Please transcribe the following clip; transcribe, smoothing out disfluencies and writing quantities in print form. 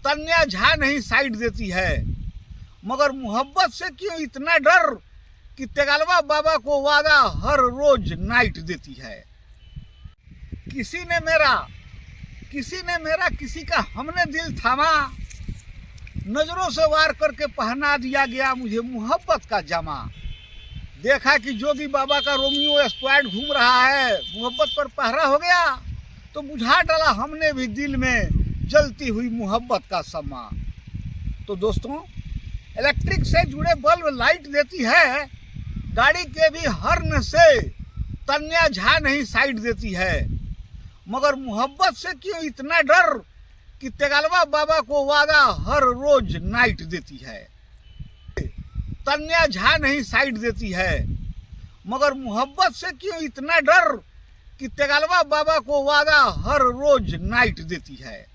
तन्या झा नहीं साइड देती है, मगर मोहब्बत से क्यों इतना डर कि तेगलवा बाबा को वादा हर रोज नाइट देती है। किसी ने मेरा किसी का हमने दिल थामा, नजरों से वार करके पहना दिया गया मुझे मोहब्बत का जामा। देखा कि जोगी बाबा का रोमियो स्क्वाड घूम रहा है, मोहब्बत पर पहरा हो गया तो बुझा डाला हमने भी दिल में जलती हुई मोहब्बत का समा। तो दोस्तों, इलेक्ट्रिक से जुड़े बल्ब लाइट देती है, गाड़ी के भी हॉर्न से तन्या झा नहीं साइड देती है, मगर मोहब्बत से क्यों इतना डर कि तेगलवा बाबा को वादा हर रोज नाइट देती है। तन्या झा नहीं साइड देती है, मगर मोहब्बत से क्यों इतना डर कि तेगलवा बाबा को वादा हर रोज नाइट देती है।